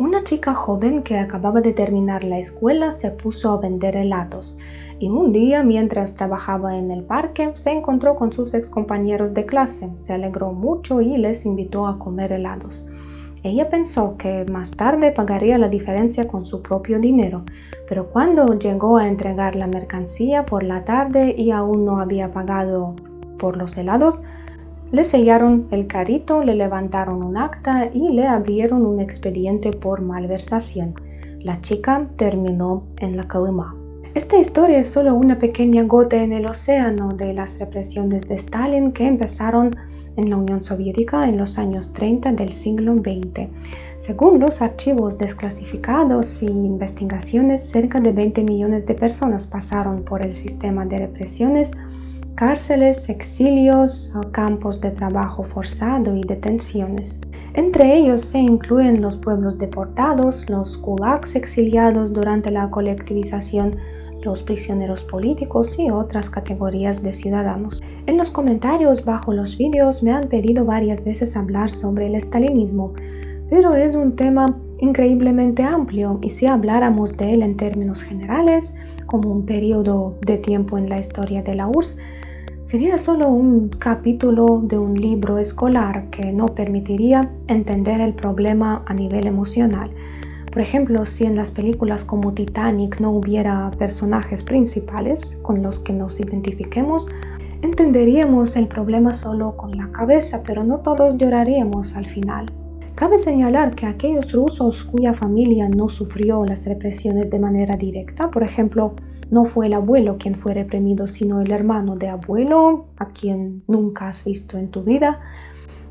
Una chica joven que acababa de terminar la escuela se puso a vender helados y un día mientras trabajaba en el parque se encontró con sus excompañeros de clase, se alegró mucho y les invitó a comer helados. Ella pensó que más tarde pagaría la diferencia con su propio dinero, pero cuando llegó a entregar la mercancía por la tarde y aún no había pagado por los helados, le sellaron el carrito, le levantaron un acta y le abrieron un expediente por malversación. La chica terminó en la Colima. Esta historia es solo una pequeña gota en el océano de las represiones de Stalin que empezaron en la Unión Soviética en los años 30 del siglo XX. Según los archivos desclasificados y investigaciones, cerca de 20 millones de personas pasaron por el sistema de represiones, cárceles, exilios, campos de trabajo forzado y detenciones. Entre ellos se incluyen los pueblos deportados, los gulags exiliados durante la colectivización, los prisioneros políticos y otras categorías de ciudadanos. En los comentarios bajo los vídeos me han pedido varias veces hablar sobre el estalinismo, pero es un tema increíblemente amplio y si habláramos de él en términos generales, como un periodo de tiempo en la historia de la URSS, sería solo un capítulo de un libro escolar que no permitiría entender el problema a nivel emocional. Por ejemplo, si en las películas como Titanic no hubiera personajes principales con los que nos identifiquemos, entenderíamos el problema solo con la cabeza, pero no todos lloraríamos al final. Cabe señalar que aquellos rusos cuya familia no sufrió las represiones de manera directa, por ejemplo, no fue el abuelo quien fue reprimido, sino el hermano de abuelo, a quien nunca has visto en tu vida,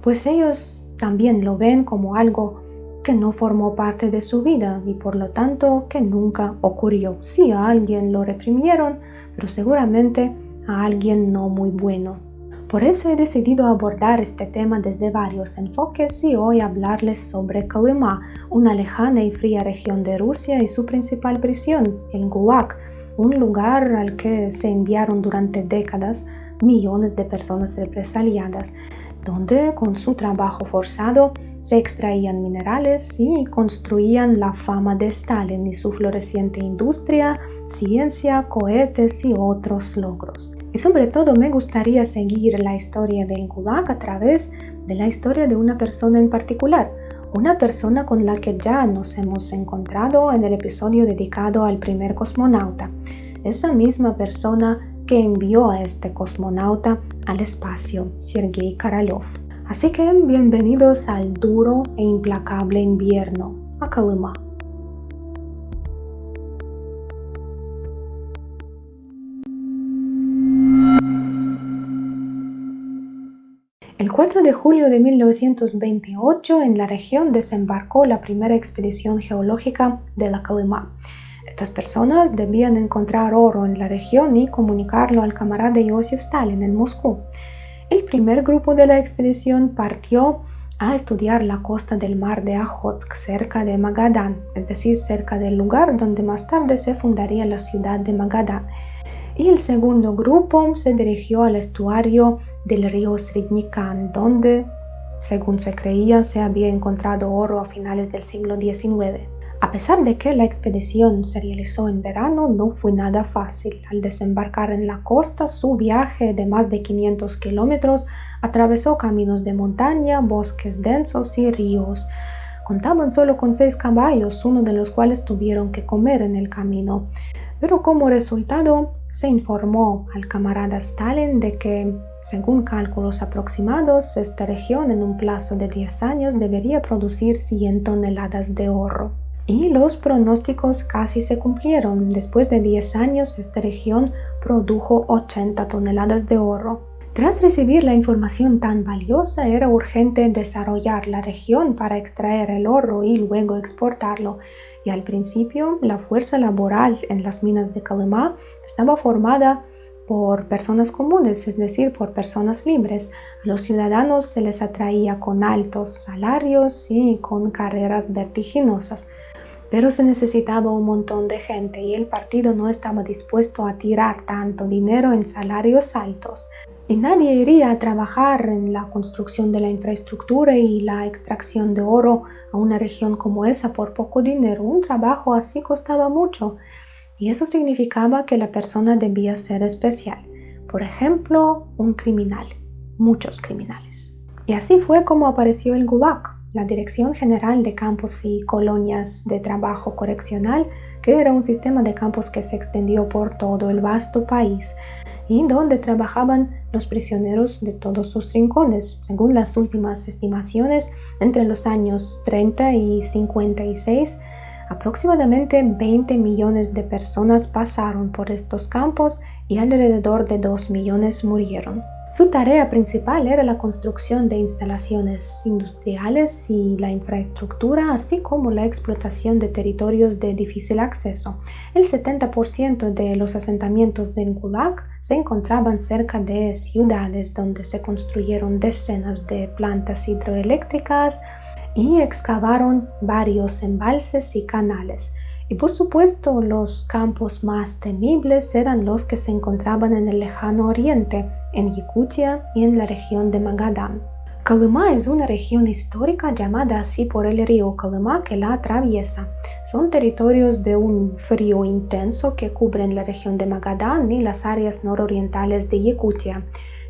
pues ellos también lo ven como algo que no formó parte de su vida y por lo tanto que nunca ocurrió. Sí, a alguien lo reprimieron, pero seguramente a alguien no muy bueno. Por eso he decidido abordar este tema desde varios enfoques y hoy hablarles sobre Colima, una lejana y fría región de Rusia y su principal prisión, el Gulag, un lugar al que se enviaron durante décadas millones de personas represaliadas, donde con su trabajo forzado se extraían minerales y construían la fama de Stalin y su floreciente industria, ciencia, cohetes y otros logros. Y sobre todo me gustaría seguir la historia del Gulag a través de la historia de una persona en particular, una persona con la que ya nos hemos encontrado en el episodio dedicado al primer cosmonauta, esa misma persona que envió a este cosmonauta al espacio, Sergei Korolev. Así que bienvenidos al duro e implacable invierno, a Colima. El 4 de julio de 1928 en la región desembarcó la primera expedición geológica de la Colima. Estas personas debían encontrar oro en la región y comunicarlo al camarada Joseph Stalin en Moscú. El primer grupo de la expedición partió a estudiar la costa del mar de Ojotsk cerca de Magadán, es decir, cerca del lugar donde más tarde se fundaría la ciudad de Magadán. Y el segundo grupo se dirigió al estuario del río Srednikan, donde, según se creía, se había encontrado oro a finales del siglo XIX. A pesar de que la expedición se realizó en verano, no fue nada fácil. Al desembarcar en la costa, su viaje de más de 500 kilómetros atravesó caminos de montaña, bosques densos y ríos. Contaban solo con 6 caballos, uno de los cuales tuvieron que comer en el camino. Pero como resultado, se informó al camarada Stalin de que, según cálculos aproximados, esta región en un plazo de 10 años debería producir 100 toneladas de oro. Y los pronósticos casi se cumplieron. Después de 10 años, esta región produjo 80 toneladas de oro. Tras recibir la información tan valiosa, era urgente desarrollar la región para extraer el oro y luego exportarlo. Y al principio, la fuerza laboral en las minas de Colima estaba formada por personas comunes, es decir, por personas libres. A los ciudadanos se les atraía con altos salarios y con carreras vertiginosas. Pero se necesitaba un montón de gente y el partido no estaba dispuesto a tirar tanto dinero en salarios altos. Y nadie iría a trabajar en la construcción de la infraestructura y la extracción de oro a una región como esa por poco dinero. Un trabajo así costaba mucho. Y eso significaba que la persona debía ser especial. Por ejemplo, un criminal. Muchos criminales. Y así fue como apareció el Gulag, la Dirección General de Campos y Colonias de Trabajo Correccional, que era un sistema de campos que se extendió por todo el vasto país y donde trabajaban los prisioneros de todos sus rincones. Según las últimas estimaciones, entre los años 30 y 56, aproximadamente 20 millones de personas pasaron por estos campos y alrededor de 2 millones murieron. Su tarea principal era la construcción de instalaciones industriales y la infraestructura, así como la explotación de territorios de difícil acceso. El 70% de los asentamientos del Gulag se encontraban cerca de ciudades donde se construyeron decenas de plantas hidroeléctricas y excavaron varios embalses y canales. Y por supuesto, los campos más temibles eran los que se encontraban en el lejano oriente, en Yakutia y en la región de Magadán. Kolymá es una región histórica llamada así por el río Kolymá que la atraviesa. Son territorios de un frío intenso que cubren la región de Magadán y las áreas nororientales de Yakutia.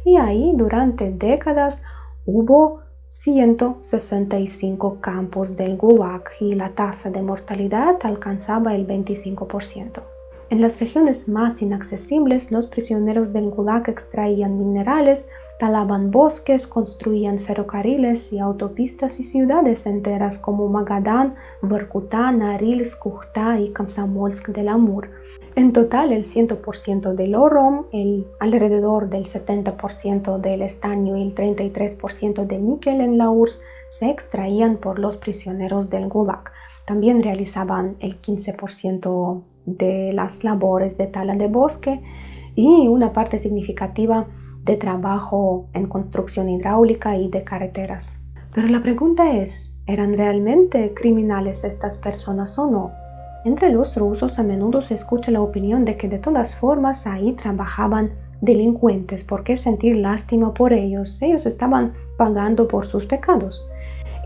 Y ahí durante décadas hubo 165 campos del Gulag y la tasa de mortalidad alcanzaba el 25%. En las regiones más inaccesibles, los prisioneros del Gulag extraían minerales, talaban bosques, construían ferrocarriles y autopistas y ciudades enteras como Magadán, Vorkuta, Norilsk, Kuchta y Komsomolsk del Amur. En total, el 100% del oro, alrededor del 70% del estaño y el 33% de níquel en la URSS se extraían por los prisioneros del Gulag. También realizaban el 15% de las labores de tala de bosque y una parte significativa de trabajo en construcción hidráulica y de carreteras. Pero la pregunta es, ¿eran realmente criminales estas personas o no? Entre los rusos a menudo se escucha la opinión de que de todas formas ahí trabajaban delincuentes. ¿Por qué sentir lástima por ellos? Ellos estaban pagando por sus pecados.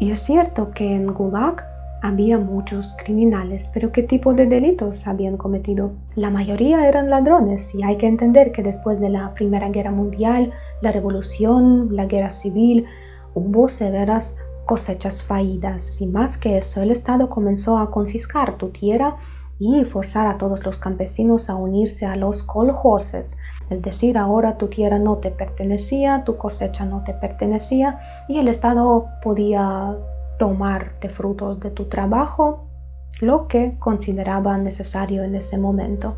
Y es cierto que en Gulag había muchos criminales, pero ¿qué tipo de delitos habían cometido? La mayoría eran ladrones y hay que entender que después de la Primera Guerra Mundial, la Revolución, la Guerra Civil, hubo severas cosechas fallidas y más que eso, el Estado comenzó a confiscar tu tierra y forzar a todos los campesinos a unirse a los kolhozes. Es decir, ahora tu tierra no te pertenecía, tu cosecha no te pertenecía y el Estado podía tomar de frutos de tu trabajo lo que consideraba necesario en ese momento,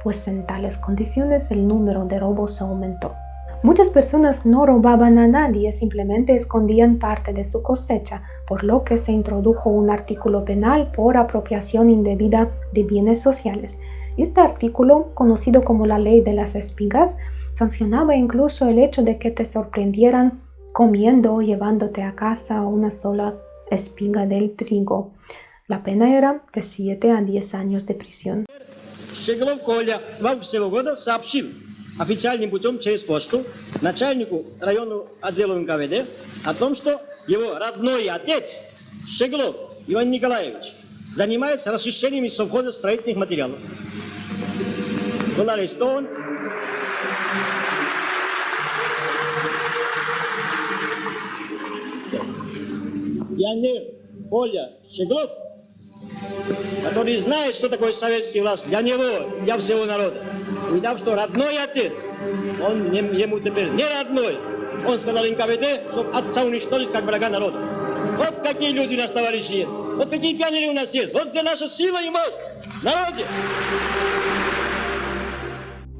pues en tales condiciones el número de robos aumentó. Muchas personas no robaban a nadie, simplemente escondían parte de su cosecha, por lo que se introdujo un artículo penal por apropiación indebida de bienes sociales. Este artículo, conocido como la Ley de las Espigas, sancionaba incluso el hecho de que te sorprendieran comiendo o llevándote a casa una sola espiga del trigo. La pena era de 7 a 10 años de prisión. Щеглов Коля 27 года сообщил официальным путем через почту начальнику районного отдела НКВД о том, что его родной отец Щеглов Иван Николаевич занимается расчищением из совхоза строительных материалов. Был арестован. Пионер Коля Щеглов, который знает, что такое советский власть для него, для всего народа. Увидав, что родной отец, он ему теперь не родной. Он сказал НКВД, чтобы отца уничтожить как врага народа. Вот какие люди у нас, товарищи, есть. Вот какие пионеры у нас есть. Вот где наша сила и мощь в народе.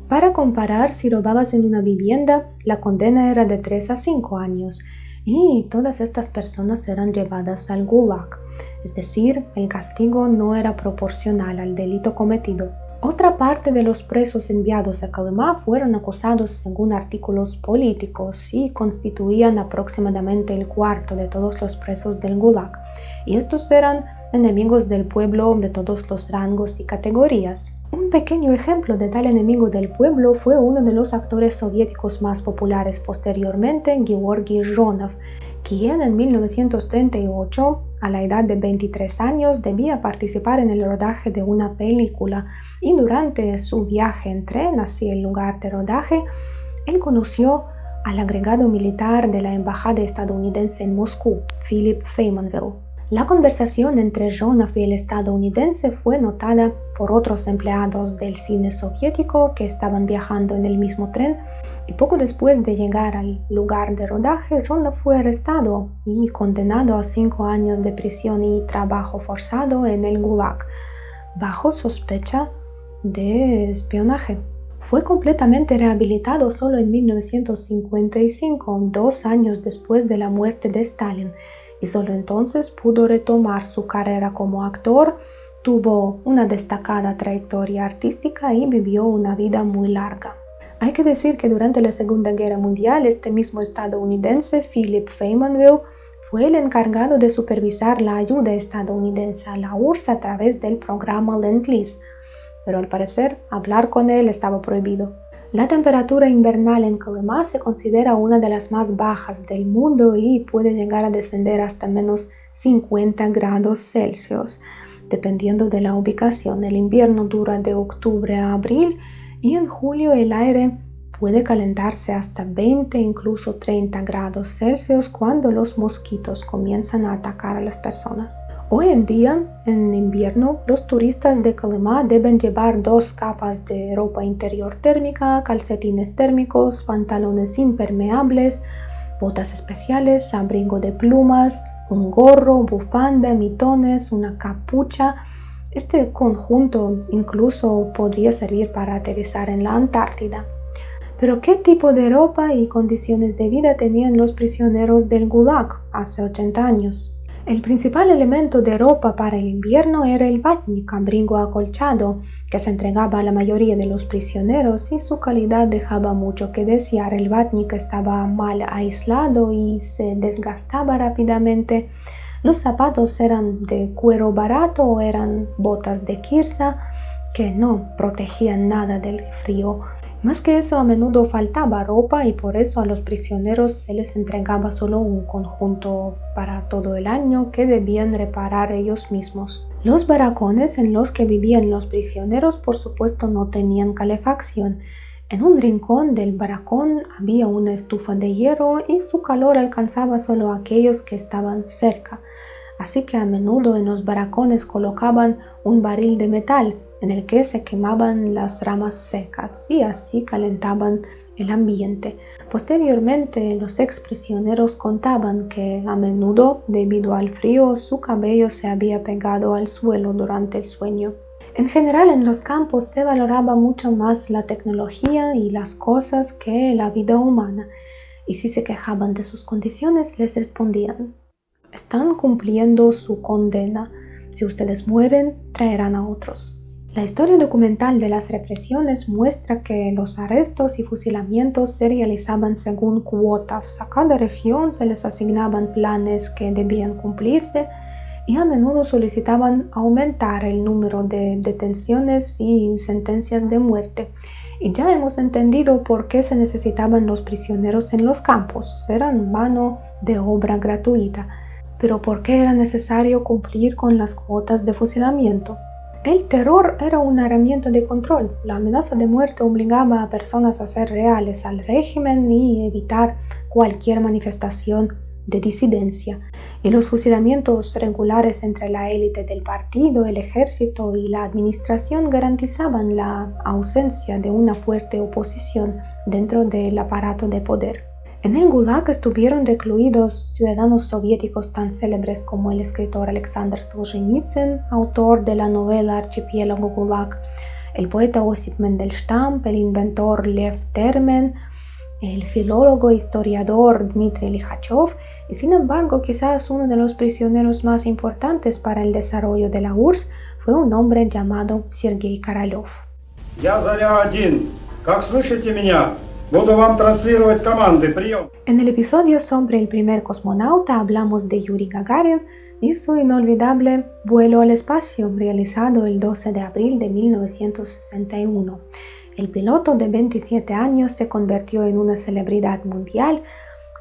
Para comparar, si robabas en una vivienda, la condena era de 3 a 5 años. Y todas estas personas eran llevadas al Gulag, es decir, el castigo no era proporcional al delito cometido. Otra parte de los presos enviados a Kolymá fueron acusados según artículos políticos y constituían aproximadamente el cuarto de todos los presos del Gulag. Y estos eran enemigos del pueblo de todos los rangos y categorías. Un Un pequeño ejemplo de tal enemigo del pueblo fue uno de los actores soviéticos más populares posteriormente, Georgy Zhonov, quien en 1938, a la edad de 23 años, debía participar en el rodaje de una película y durante su viaje en tren hacia el lugar de rodaje, él conoció al agregado militar de la embajada estadounidense en Moscú, Philip Feymanville. La conversación entre Zhonov y el estadounidense fue notada por otros empleados del cine soviético que estaban viajando en el mismo tren, y poco después de llegar al lugar de rodaje, Zhonov fue arrestado y condenado a 5 años de prisión y trabajo forzado en el Gulag, bajo sospecha de espionaje. Fue completamente rehabilitado solo en 1955, 2 años después de la muerte de Stalin, y solo entonces pudo retomar su carrera como actor, tuvo una destacada trayectoria artística y vivió una vida muy larga. Hay que decir que durante la Segunda Guerra Mundial, este mismo estadounidense, Philip Feymanville, fue el encargado de supervisar la ayuda estadounidense a la URSS a través del programa Lend-Lease, pero al parecer hablar con él estaba prohibido. La temperatura invernal en Colima se considera una de las más bajas del mundo y puede llegar a descender hasta menos 50 grados Celsius, dependiendo de la ubicación. El invierno dura de octubre a abril y en julio el aire puede calentarse hasta 20, incluso 30 grados Celsius cuando los mosquitos comienzan a atacar a las personas. Hoy en día, en invierno, los turistas de Colima deben llevar 2 capas de ropa interior térmica, calcetines térmicos, pantalones impermeables, botas especiales, abrigo de plumas, un gorro, bufanda, mitones, una capucha. Este conjunto incluso podría servir para aterrizar en la Antártida. Pero ¿qué tipo de ropa y condiciones de vida tenían los prisioneros del Gulag hace 80 años? El principal elemento de ropa para el invierno era el vatnik, abrigo acolchado, que se entregaba a la mayoría de los prisioneros y su calidad dejaba mucho que desear. El vatnik estaba mal aislado y se desgastaba rápidamente. Los zapatos eran de cuero barato o eran botas de kirsa que no protegían nada del frío. Más que eso, a menudo faltaba ropa y por eso a los prisioneros se les entregaba solo un conjunto para todo el año que debían reparar ellos mismos. Los baracones en los que vivían los prisioneros por supuesto no tenían calefacción. En un rincón del baracón había una estufa de hierro y su calor alcanzaba solo a aquellos que estaban cerca. Así que a menudo en los baracones colocaban un barril de metal en el que se quemaban las ramas secas y así calentaban el ambiente. Posteriormente, los exprisioneros contaban que a menudo, debido al frío, su cabello se había pegado al suelo durante el sueño. En general, en los campos se valoraba mucho más la tecnología y las cosas que la vida humana, y si se quejaban de sus condiciones, les respondían: están cumpliendo su condena. Si ustedes mueren, traerán a otros. La historia documental de las represiones muestra que los arrestos y fusilamientos se realizaban según cuotas. A cada región se les asignaban planes que debían cumplirse y a menudo solicitaban aumentar el número de detenciones y sentencias de muerte. Y ya hemos entendido por qué se necesitaban los prisioneros en los campos. Eran mano de obra gratuita. Pero ¿por qué era necesario cumplir con las cuotas de fusilamiento? El terror era una herramienta de control. La amenaza de muerte obligaba a personas a ser leales al régimen y evitar cualquier manifestación de disidencia. Y los fusilamientos regulares entre la élite del partido, el ejército y la administración garantizaban la ausencia de una fuerte oposición dentro del aparato de poder. En el Gulag estuvieron recluidos ciudadanos soviéticos tan célebres como el escritor Alexander Solzhenitsyn, autor de la novela Archipiélago Gulag, el poeta Osip Mandelstam, el inventor Lev Termen, el filólogo e historiador Dmitry Likhachov, y sin embargo quizás uno de los prisioneros más importantes para el desarrollo de la URSS fue un hombre llamado Sergei Korolev. Я Заря-1. Как слышите меня? Буду вам транслировать команды. Прием. En el episodio sobre el primer cosmonauta hablamos de Yuri Gagarin, y su inolvidable vuelo al espacio realizado el 12 de abril de 1961. El piloto de 27 años se convirtió en una celebridad mundial,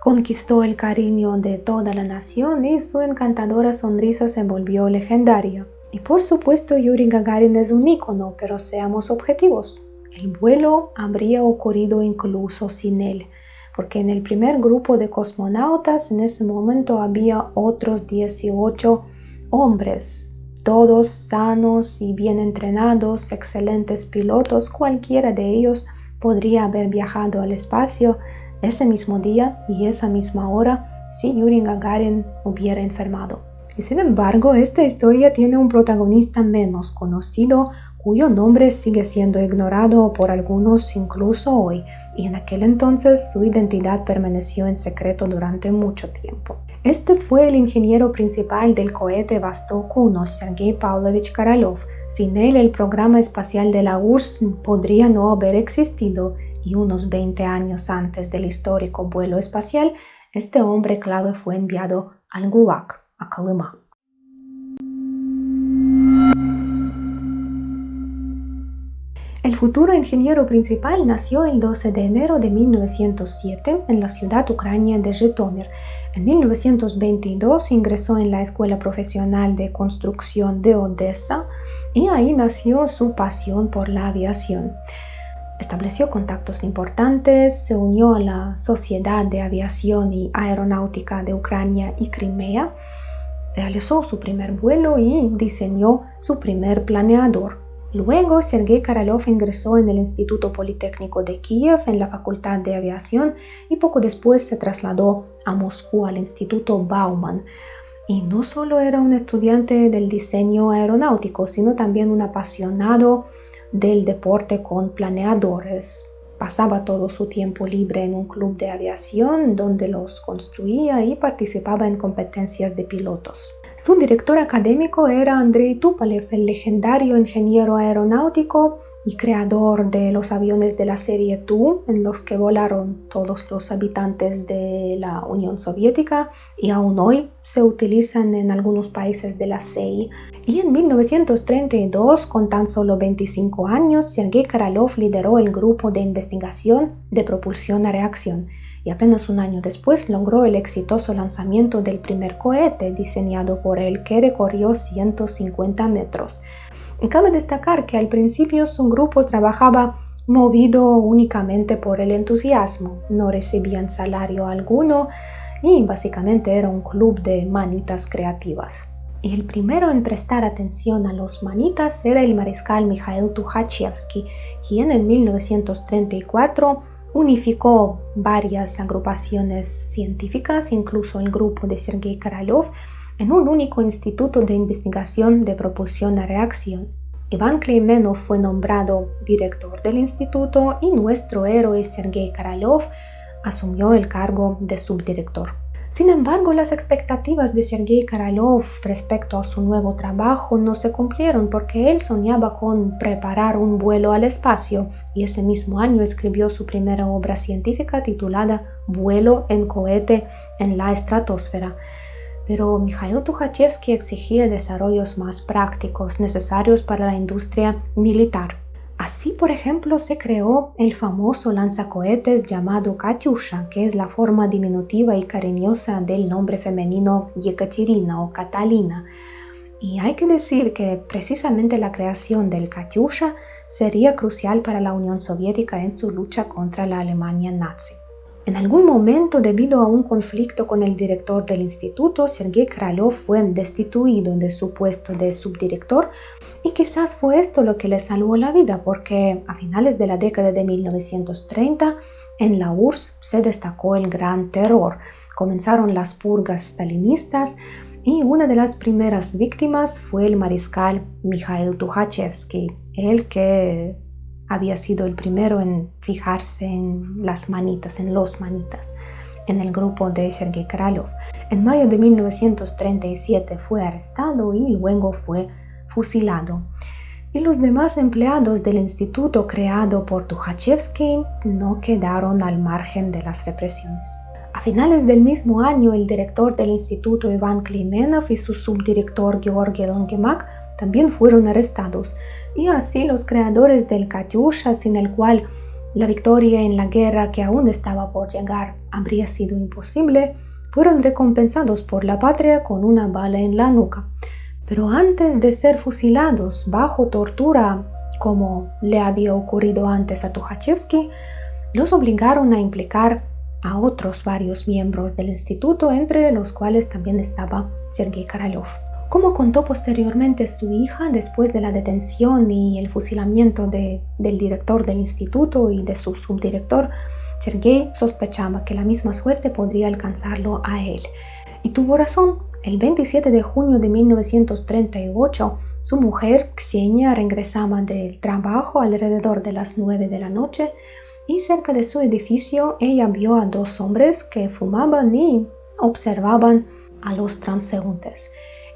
conquistó el cariño de toda la nación y su encantadora sonrisa se volvió legendaria. Y por supuesto Yuri Gagarin es un ícono, pero seamos objetivos. El vuelo habría ocurrido incluso sin él, porque en el primer grupo de cosmonautas en ese momento había otros 18 hombres, todos sanos y bien entrenados, excelentes pilotos. Cualquiera de ellos podría haber viajado al espacio ese mismo día y esa misma hora si Yuri Gagarin hubiera enfermado. Y sin embargo, esta historia tiene un protagonista menos conocido, cuyo nombre sigue siendo ignorado por algunos incluso hoy, y en aquel entonces su identidad permaneció en secreto durante mucho tiempo. Este fue el ingeniero principal del cohete Vostok 1, Sergei Pavlovich Korolev. Sin él, el programa espacial de la URSS podría no haber existido, y unos 20 años antes del histórico vuelo espacial, este hombre clave fue enviado al Gulag, a Colima. El futuro ingeniero principal nació el 12 de enero de 1907 en la ciudad ucraniana de Zhitomir. En 1922 ingresó en la Escuela Profesional de Construcción de Odessa y ahí nació su pasión por la aviación. Estableció contactos importantes, se unió a la Sociedad de Aviación y Aeronáutica de Ucrania y Crimea, realizó su primer vuelo y diseñó su primer planeador. Luego, Sergei Korolev ingresó en el Instituto Politécnico de Kiev en la Facultad de Aviación y poco después se trasladó a Moscú al Instituto Bauman. Y no solo era un estudiante del diseño aeronáutico, sino también un apasionado del deporte con planeadores. Pasaba todo su tiempo libre en un club de aviación donde los construía y participaba en competencias de pilotos. Su director académico era Andrei Tupolev, el legendario ingeniero aeronáutico y creador de los aviones de la serie Tu, en los que volaron todos los habitantes de la Unión Soviética y aún hoy se utilizan en algunos países de la CEI. Y en 1932, con tan solo 25 años, Sergei Korolev lideró el grupo de investigación de propulsión a reacción y apenas un año después logró el exitoso lanzamiento del primer cohete diseñado por él, que recorrió 150 metros. Y cabe destacar que al principio su grupo trabajaba movido únicamente por el entusiasmo, no recibían salario alguno y básicamente era un club de manitas creativas. Y el primero en prestar atención a los manitas era el mariscal Mikhail Tukhachevsky, quien en 1934 unificó varias agrupaciones científicas, incluso el grupo de Sergei Korolev, en un único instituto de investigación de propulsión a reacción. Iván Kleimenov fue nombrado director del instituto y nuestro héroe Sergei Korolev asumió el cargo de subdirector. Sin embargo, las expectativas de Sergei Korolev respecto a su nuevo trabajo no se cumplieron porque él soñaba con preparar un vuelo al espacio y ese mismo año escribió su primera obra científica titulada Vuelo en cohete en la estratosfera. Pero Mikhail Tukhachevsky exigía desarrollos más prácticos necesarios para la industria militar. Así, por ejemplo, se creó el famoso lanzacohetes llamado Katyusha, que es la forma diminutiva y cariñosa del nombre femenino Yekaterina o Catalina. Y hay que decir que precisamente la creación del Katyusha sería crucial para la Unión Soviética en su lucha contra la Alemania nazi. En algún momento, debido a un conflicto con el director del instituto, Sergei Korolev fue destituido de su puesto de subdirector y quizás fue esto lo que le salvó la vida porque a finales de la década de 1930 en la URSS se destacó el Gran Terror. Comenzaron las purgas stalinistas y una de las primeras víctimas fue el mariscal Mikhail Tukhachevsky, el que había sido el primero en fijarse en los manitas, en el grupo de Sergei Korolev. En mayo de 1937 fue arrestado y luego fue fusilado. Y los demás empleados del instituto creado por Tukhachevsky no quedaron al margen de las represiones. A finales del mismo año, el director del instituto Iván Klimenov y su subdirector Georgi Longemak también fueron arrestados, y así los creadores del Katyusha, sin el cual la victoria en la guerra que aún estaba por llegar habría sido imposible, fueron recompensados por la patria con una bala en la nuca. Pero antes de ser fusilados bajo tortura, como le había ocurrido antes a Tukhachevsky, los obligaron a implicar a otros varios miembros del instituto, entre los cuales también estaba Sergei Korolev. Como contó posteriormente su hija, después de la detención y el fusilamiento del director del instituto y de su subdirector, Sergei sospechaba que la misma suerte podría alcanzarlo a él. Y tuvo razón. El 27 de junio de 1938, su mujer, Ksenia, regresaba del trabajo alrededor de las 9 de la noche y cerca de su edificio ella vio a dos hombres que fumaban y observaban a los transeúntes.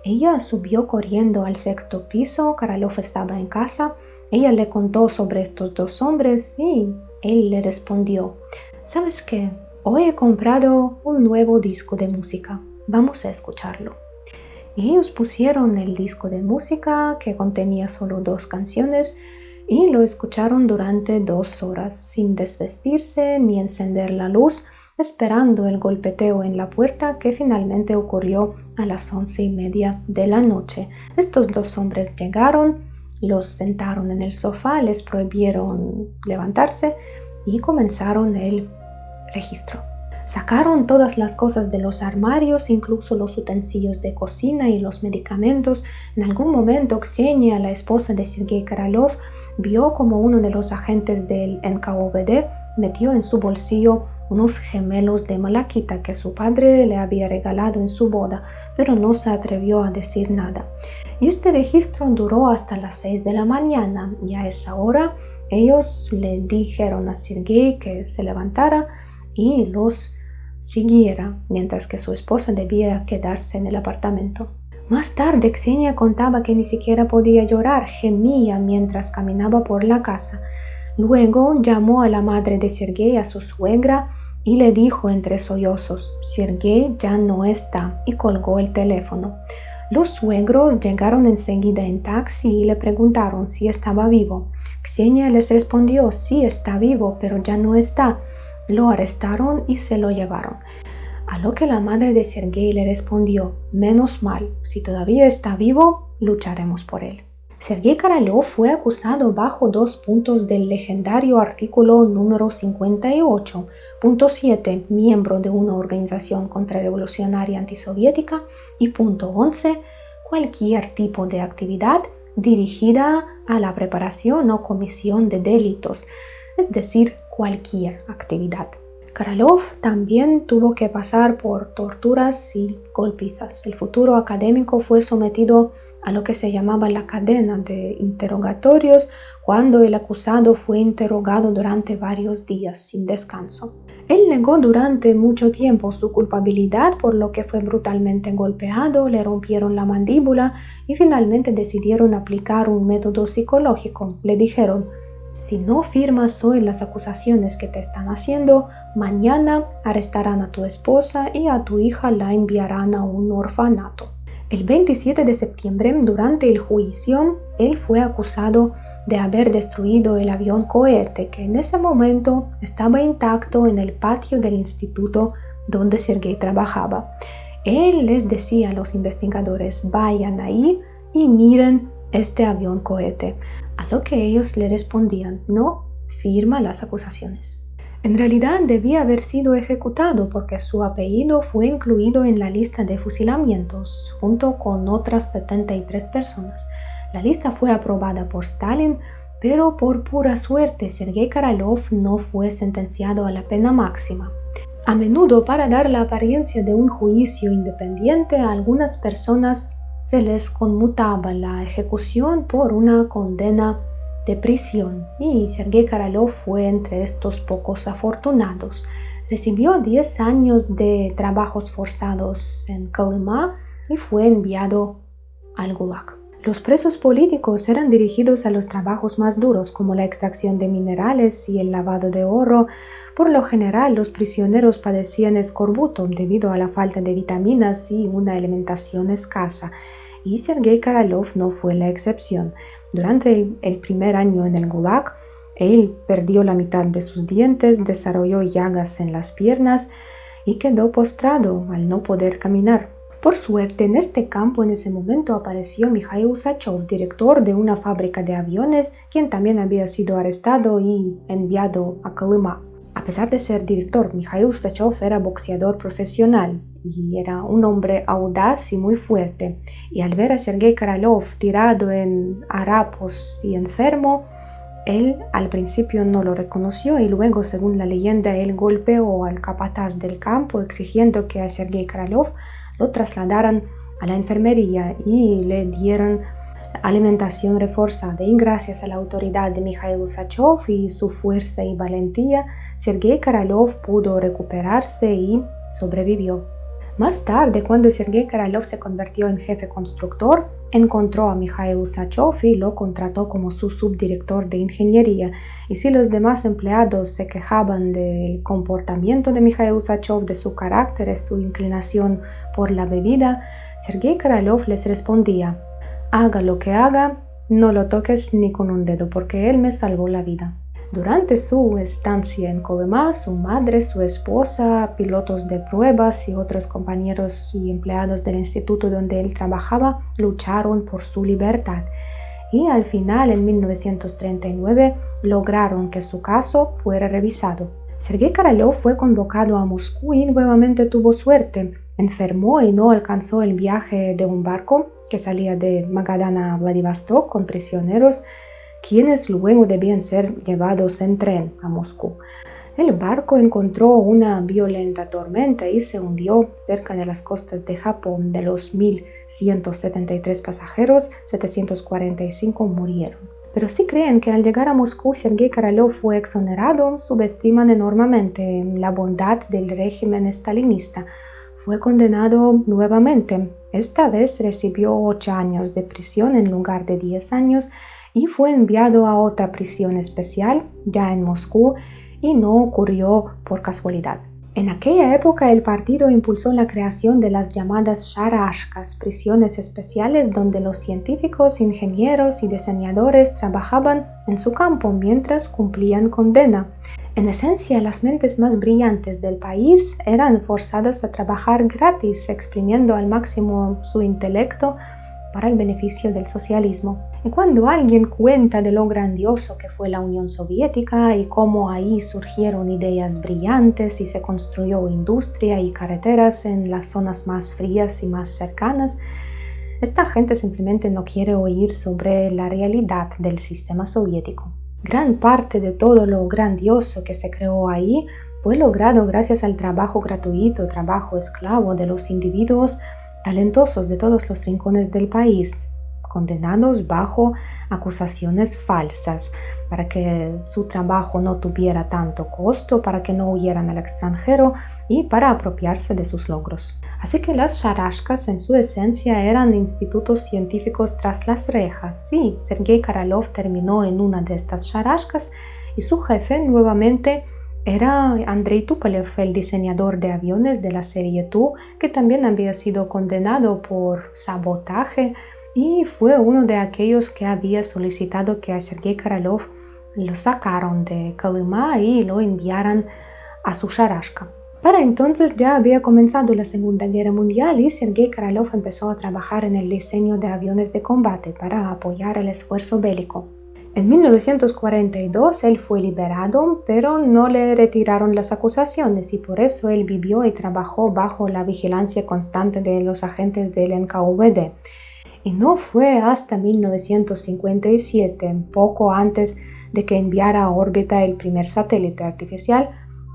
Ella subió corriendo al 6º piso, Korolev estaba en casa, ella le contó sobre estos dos hombres y él le respondió: ¿Sabes qué? Hoy he comprado un nuevo disco de música. Vamos a escucharlo. Y ellos pusieron el disco de música que contenía solo 2 canciones y lo escucharon durante 2 horas sin desvestirse ni encender la luz, esperando el golpeteo en la puerta que finalmente ocurrió a las 11:30 de la noche. Estos 2 hombres llegaron, los sentaron en el sofá, les prohibieron levantarse y comenzaron el registro. Sacaron todas las cosas de los armarios, incluso los utensilios de cocina y los medicamentos. En algún momento, Ksenia, la esposa de Sergei Korolev, vio como uno de los agentes del NKVD metió en su bolsillo unos gemelos de malaquita que su padre le había regalado en su boda, pero no se atrevió a decir nada. Y este registro duró hasta las 6 de la mañana, y a esa hora ellos le dijeron a Sergei que se levantara y los siguiera, mientras que su esposa debía quedarse en el apartamento. Más tarde, Ksenia contaba que ni siquiera podía llorar, gemía mientras caminaba por la casa. Luego llamó a la madre de Sergei, a su suegra, y le dijo entre sollozos: «Sergei ya no está», y colgó el teléfono. Los suegros llegaron enseguida en taxi y le preguntaron si estaba vivo. Ksenia les respondió: «Sí, está vivo, pero ya no está». Lo arrestaron y se lo llevaron. A lo que la madre de Sergei le respondió: «Menos mal, si todavía está vivo, lucharemos por él». Sergei Korolev fue acusado bajo 2 puntos del legendario artículo número 58.7, miembro de una organización contrarrevolucionaria antisoviética, y punto 11, cualquier tipo de actividad dirigida a la preparación o comisión de delitos, es decir, cualquier actividad. Korolev también tuvo que pasar por torturas y golpizas. El futuro académico fue sometido a lo que se llamaba la cadena de interrogatorios, cuando el acusado fue interrogado durante varios días sin descanso. Él negó durante mucho tiempo su culpabilidad, por lo que fue brutalmente golpeado, le rompieron la mandíbula y finalmente decidieron aplicar un método psicológico. Le dijeron: «Si no firmas hoy las acusaciones que te están haciendo, mañana arrestarán a tu esposa y a tu hija la enviarán a un orfanato». El 27 de septiembre, durante el juicio, él fue acusado de haber destruido el avión cohete que en ese momento estaba intacto en el patio del instituto donde Sergei trabajaba. Él les decía a los investigadores: «Vayan ahí y miren este avión cohete», a lo que ellos le respondían: «No, firma las acusaciones». En realidad debía haber sido ejecutado porque su apellido fue incluido en la lista de fusilamientos junto con otras 73 personas. La lista fue aprobada por Stalin, pero por pura suerte Sergei Korolev no fue sentenciado a la pena máxima. A menudo, para dar la apariencia de un juicio independiente, a algunas personas se les conmutaba la ejecución por una condena de prisión, y Sergei Korolev fue entre estos pocos afortunados. Recibió 10 años de trabajos forzados en Kolymá y fue enviado al Gulag. Los presos políticos eran dirigidos a los trabajos más duros, como la extracción de minerales y el lavado de oro. Por lo general, los prisioneros padecían escorbuto debido a la falta de vitaminas y una alimentación escasa, y Sergei Korolev no fue la excepción. Durante el primer año en el Gulag, él perdió la mitad de sus dientes, desarrolló llagas en las piernas y quedó postrado al no poder caminar. Por suerte, en este campo en ese momento apareció Mikhail Usachov, director de una fábrica de aviones, quien también había sido arrestado y enviado a Kolymá. A pesar de ser director, Mikhail Usachov era boxeador profesional y era un hombre audaz y muy fuerte. Y al ver a Sergei Korolev tirado en harapos y enfermo, él al principio no lo reconoció y luego, según la leyenda, él golpeó al capataz del campo exigiendo que a Sergei Korolev lo trasladaran a la enfermería y le dieran alimentación reforzada. Y gracias a la autoridad de Mikhail Usachov y su fuerza y valentía, Sergei Korolev pudo recuperarse y sobrevivió. Más tarde, cuando Sergei Korolev se convirtió en jefe constructor, encontró a Mikhail Usachov y lo contrató como su subdirector de ingeniería. Y si los demás empleados se quejaban del comportamiento de Mikhail Usachov, de su carácter y su inclinación por la bebida, Sergei Korolev les respondía: haga lo que haga, no lo toques ni con un dedo, porque él me salvó la vida. Durante su estancia en Kolymá, su madre, su esposa, pilotos de pruebas y otros compañeros y empleados del instituto donde él trabajaba lucharon por su libertad. Y al final, en 1939, lograron que su caso fuera revisado. Sergei Korolev fue convocado a Moscú y nuevamente tuvo suerte. Enfermó y no alcanzó el viaje de un barco que salía de Magadán a Vladivostok con prisioneros, quienes luego debían ser llevados en tren a Moscú. El barco encontró una violenta tormenta y se hundió cerca de las costas de Japón. De los 1.173 pasajeros, 745 murieron. Pero si creen que al llegar a Moscú Sergei Korolev fue exonerado, subestiman enormemente la bondad del régimen stalinista. Fue condenado nuevamente. Esta vez recibió 8 años de prisión en lugar de 10 años y fue enviado a otra prisión especial, ya en Moscú, y no ocurrió por casualidad. En aquella época el partido impulsó la creación de las llamadas sharashkas, prisiones especiales donde los científicos, ingenieros y diseñadores trabajaban en su campo mientras cumplían condena. En esencia, las mentes más brillantes del país eran forzadas a trabajar gratis, exprimiendo al máximo su intelecto para el beneficio del socialismo. Y cuando alguien cuenta de lo grandioso que fue la Unión Soviética y cómo ahí surgieron ideas brillantes y se construyó industria y carreteras en las zonas más frías y más cercanas, esta gente simplemente no quiere oír sobre la realidad del sistema soviético. Gran parte de todo lo grandioso que se creó ahí fue logrado gracias al trabajo gratuito, trabajo esclavo de los individuos talentosos de todos los rincones del país, condenados bajo acusaciones falsas para que su trabajo no tuviera tanto costo, para que no huyeran al extranjero y para apropiarse de sus logros. Así que las sharashkas en su esencia eran institutos científicos tras las rejas. Sí, Sergei Korolev terminó en una de estas sharashkas y su jefe nuevamente era Andrei Tupolev, el diseñador de aviones de la serie Tu, que también había sido condenado por sabotaje y fue uno de aquellos que había solicitado que a Sergei Korolev lo sacaran de Kolymá y lo enviaran a su sharashka. Para entonces ya había comenzado la Segunda Guerra Mundial y Sergei Korolev empezó a trabajar en el diseño de aviones de combate para apoyar el esfuerzo bélico. En 1942 él fue liberado, pero no le retiraron las acusaciones y por eso él vivió y trabajó bajo la vigilancia constante de los agentes del NKVD. Y no fue hasta 1957, poco antes de que enviara a órbita el primer satélite artificial,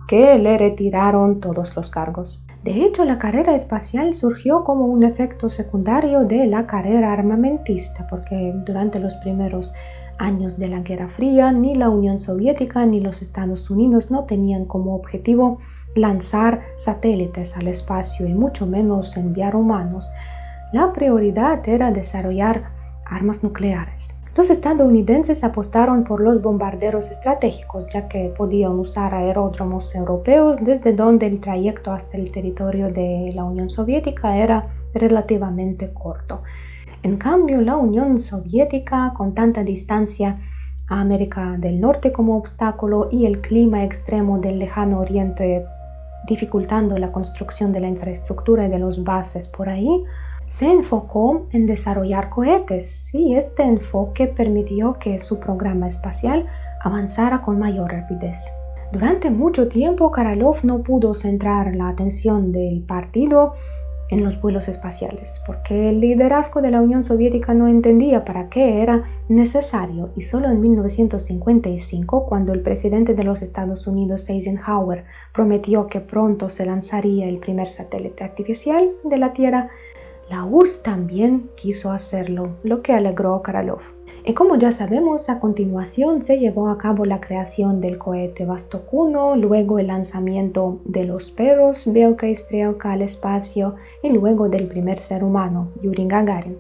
que le retiraron todos los cargos. De hecho, la carrera espacial surgió como un efecto secundario de la carrera armamentista, porque durante los primeros años de la Guerra Fría, ni la Unión Soviética ni los Estados Unidos no tenían como objetivo lanzar satélites al espacio y mucho menos enviar humanos. La prioridad era desarrollar armas nucleares. Los estadounidenses apostaron por los bombarderos estratégicos, ya que podían usar aeródromos europeos desde donde el trayecto hasta el territorio de la Unión Soviética era relativamente corto. En cambio, la Unión Soviética, con tanta distancia a América del Norte como obstáculo y el clima extremo del lejano oriente dificultando la construcción de la infraestructura y de los bases por ahí, se enfocó en desarrollar cohetes y este enfoque permitió que su programa espacial avanzara con mayor rapidez. Durante mucho tiempo, Károlov no pudo centrar la atención del partido en los vuelos espaciales, porque el liderazgo de la Unión Soviética no entendía para qué era necesario, y solo en 1955, cuando el presidente de los Estados Unidos, Eisenhower, prometió que pronto se lanzaría el primer satélite artificial de la Tierra, la URSS también quiso hacerlo, lo que alegró a Károlov. Y como ya sabemos, a continuación se llevó a cabo la creación del cohete Vostok 1, luego el lanzamiento de los perros Belka y Strelka al espacio y luego del primer ser humano, Yuri Gagarin.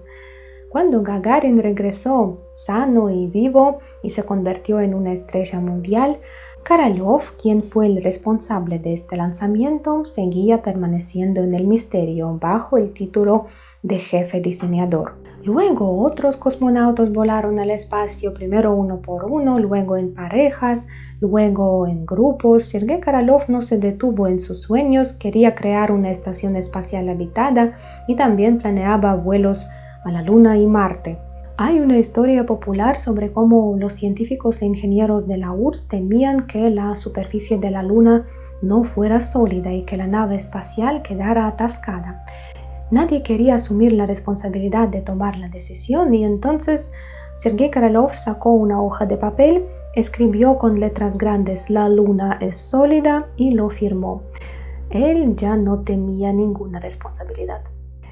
Cuando Gagarin regresó sano y vivo y se convirtió en una estrella mundial, Károlov, quien fue el responsable de este lanzamiento, seguía permaneciendo en el misterio bajo el título de jefe diseñador. Luego otros cosmonautas volaron al espacio, primero uno por uno, luego en parejas, luego en grupos. Sergei Károlov no se detuvo en sus sueños, quería crear una estación espacial habitada y también planeaba vuelos a la Luna y Marte. Hay una historia popular sobre cómo los científicos e ingenieros de la URSS temían que la superficie de la Luna no fuera sólida y que la nave espacial quedara atascada. Nadie quería asumir la responsabilidad de tomar la decisión y entonces Sergei Károlov sacó una hoja de papel, escribió con letras grandes "La Luna es sólida" y lo firmó. Él ya no temía ninguna responsabilidad.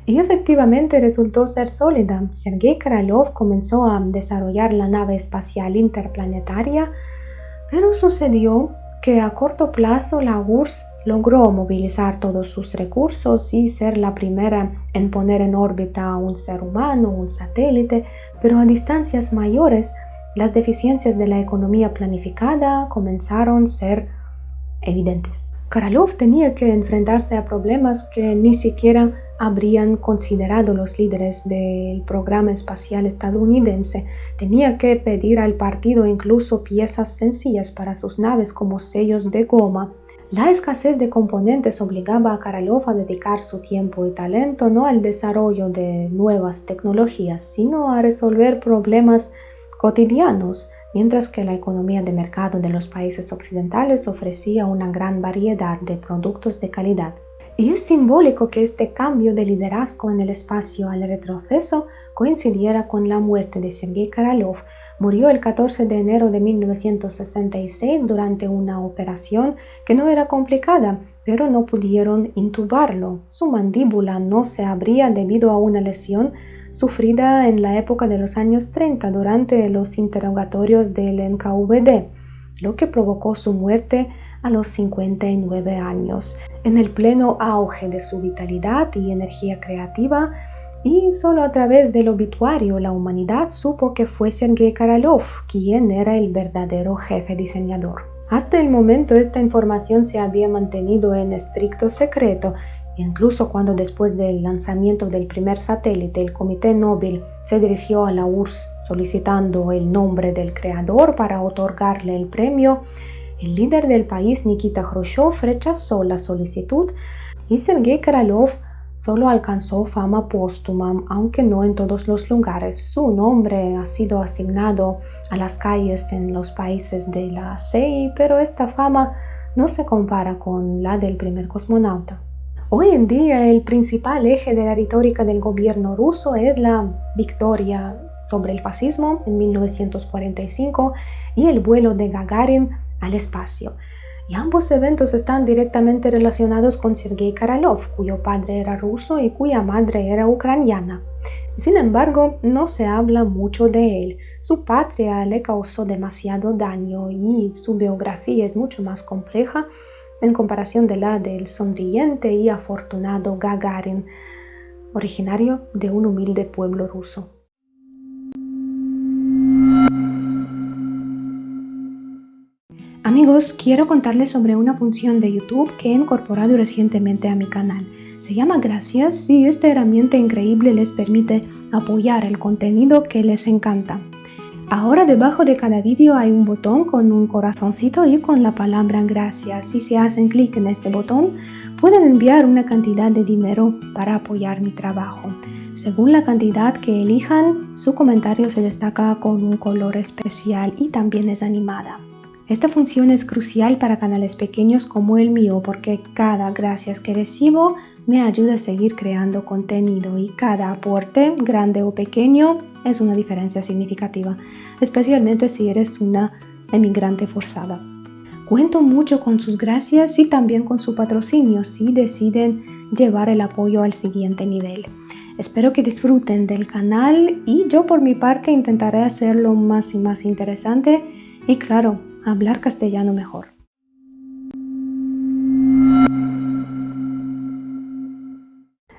Y efectivamente resultó ser sólida. Sergei Károlov comenzó a desarrollar la nave espacial interplanetaria, pero sucedió que a corto plazo la URSS logró movilizar todos sus recursos y ser la primera en poner en órbita a un ser humano, un satélite, pero a distancias mayores, las deficiencias de la economía planificada comenzaron a ser evidentes. Károlov tenía que enfrentarse a problemas que ni siquiera habrían considerado los líderes del programa espacial estadounidense. Tenía que pedir al partido incluso piezas sencillas para sus naves como sellos de goma. La escasez de componentes obligaba a Károlov a dedicar su tiempo y talento no al desarrollo de nuevas tecnologías, sino a resolver problemas cotidianos, mientras que la economía de mercado de los países occidentales ofrecía una gran variedad de productos de calidad. Y es simbólico que este cambio de liderazgo en el espacio al retroceso coincidiera con la muerte de Sergei Károlov. Murió el 14 de enero de 1966 durante una operación que no era complicada, pero no pudieron intubarlo. Su mandíbula no se abría debido a una lesión sufrida en la época de los años 30 durante los interrogatorios del NKVD, lo que provocó su muerte a los 59 años, en el pleno auge de su vitalidad y energía creativa, y solo a través del obituario la humanidad supo que fue Sergei Károlov quien era el verdadero jefe diseñador. Hasta el momento esta información se había mantenido en estricto secreto, incluso cuando después del lanzamiento del primer satélite el Comité Nobel se dirigió a la URSS solicitando el nombre del creador para otorgarle el premio. El líder del país, Nikita Khrushchev, rechazó la solicitud y Sergei Károlov solo alcanzó fama póstuma, aunque no en todos los lugares. Su nombre ha sido asignado a las calles en los países de la CEI, pero esta fama no se compara con la del primer cosmonauta. Hoy en día el principal eje de la retórica del gobierno ruso es la victoria sobre el fascismo en 1945 y el vuelo de Gagarin al espacio. Y ambos eventos están directamente relacionados con Sergei Károlov, cuyo padre era ruso y cuya madre era ucraniana. Sin embargo, no se habla mucho de él. Su patria le causó demasiado daño y su biografía es mucho más compleja en comparación de la del sonriente y afortunado Gagarin, originario de un humilde pueblo ruso. Amigos, quiero contarles sobre una función de YouTube que he incorporado recientemente a mi canal. Se llama Gracias y esta herramienta increíble les permite apoyar el contenido que les encanta. Ahora debajo de cada vídeo hay un botón con un corazoncito y con la palabra Gracias. Si hacen clic en este botón, pueden enviar una cantidad de dinero para apoyar mi trabajo. Según la cantidad que elijan, su comentario se destaca con un color especial y también es animada. Esta función es crucial para canales pequeños como el mío porque cada gracias que recibo me ayuda a seguir creando contenido y cada aporte, grande o pequeño, es una diferencia significativa, especialmente si eres una emigrante forzada. Cuento mucho con sus gracias y también con su patrocinio si deciden llevar el apoyo al siguiente nivel. Espero que disfruten del canal y yo por mi parte intentaré hacerlo más y más interesante y claro, hablar castellano mejor.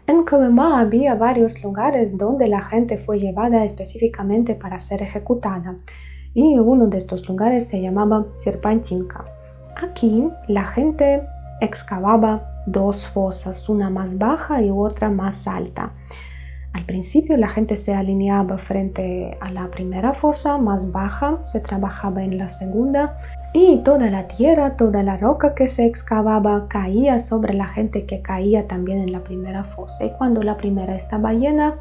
En Colima había varios lugares donde la gente fue llevada específicamente para ser ejecutada y uno de estos lugares se llamaba Sierpantinka. Aquí la gente excavaba dos fosas, una más baja y otra más alta. Al principio la gente se alineaba frente a la primera fosa más baja, se trabajaba en la segunda y toda la tierra, toda la roca que se excavaba caía sobre la gente que caía también en la primera fosa. Y cuando la primera estaba llena,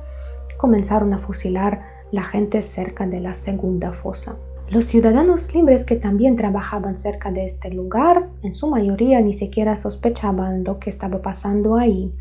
comenzaron a fusilar la gente cerca de la segunda fosa. Los ciudadanos libres que también trabajaban cerca de este lugar, en su mayoría ni siquiera sospechaban lo que estaba pasando ahí.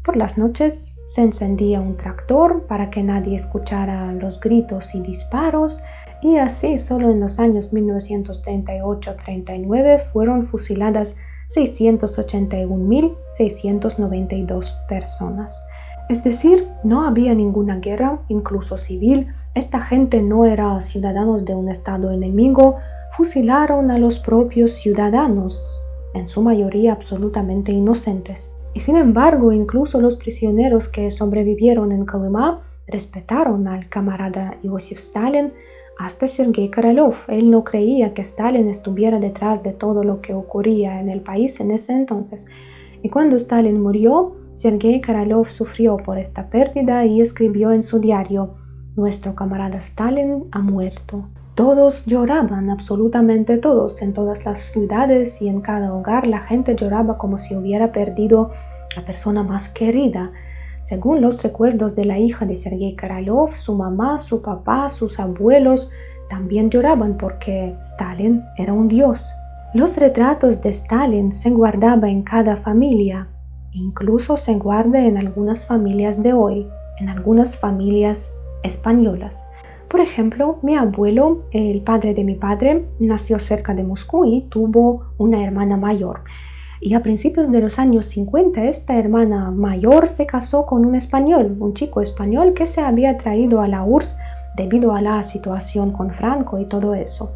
Por las noches se encendía un tractor para que nadie escuchara los gritos y disparos y así solo en los años 1938-39 fueron fusiladas 681.692 personas. Es decir, no había ninguna guerra, incluso civil. Esta gente no era ciudadanos de un estado enemigo, fusilaron a los propios ciudadanos, en su mayoría absolutamente inocentes. Y sin embargo, incluso los prisioneros que sobrevivieron en Colima respetaron al camarada Iosif Stalin hasta Sergei Korolev. Él no creía que Stalin estuviera detrás de todo lo que ocurría en el país en ese entonces. Y cuando Stalin murió, Sergei Korolev sufrió por esta pérdida y escribió en su diario: "Nuestro camarada Stalin ha muerto". Todos lloraban, absolutamente todos, en todas las ciudades y en cada hogar la gente lloraba como si hubiera perdido la persona más querida. Según los recuerdos de la hija de Sergei Korolev, su mamá, su papá, sus abuelos también lloraban porque Stalin era un dios. Los retratos de Stalin se guardaban en cada familia, incluso se guarda en algunas familias de hoy, en algunas familias españolas. Por ejemplo, mi abuelo, el padre de mi padre, nació cerca de Moscú y tuvo una hermana mayor. Y a principios de los años 50, esta hermana mayor se casó con un español, un chico español que se había traído a la URSS debido a la situación con Franco y todo eso.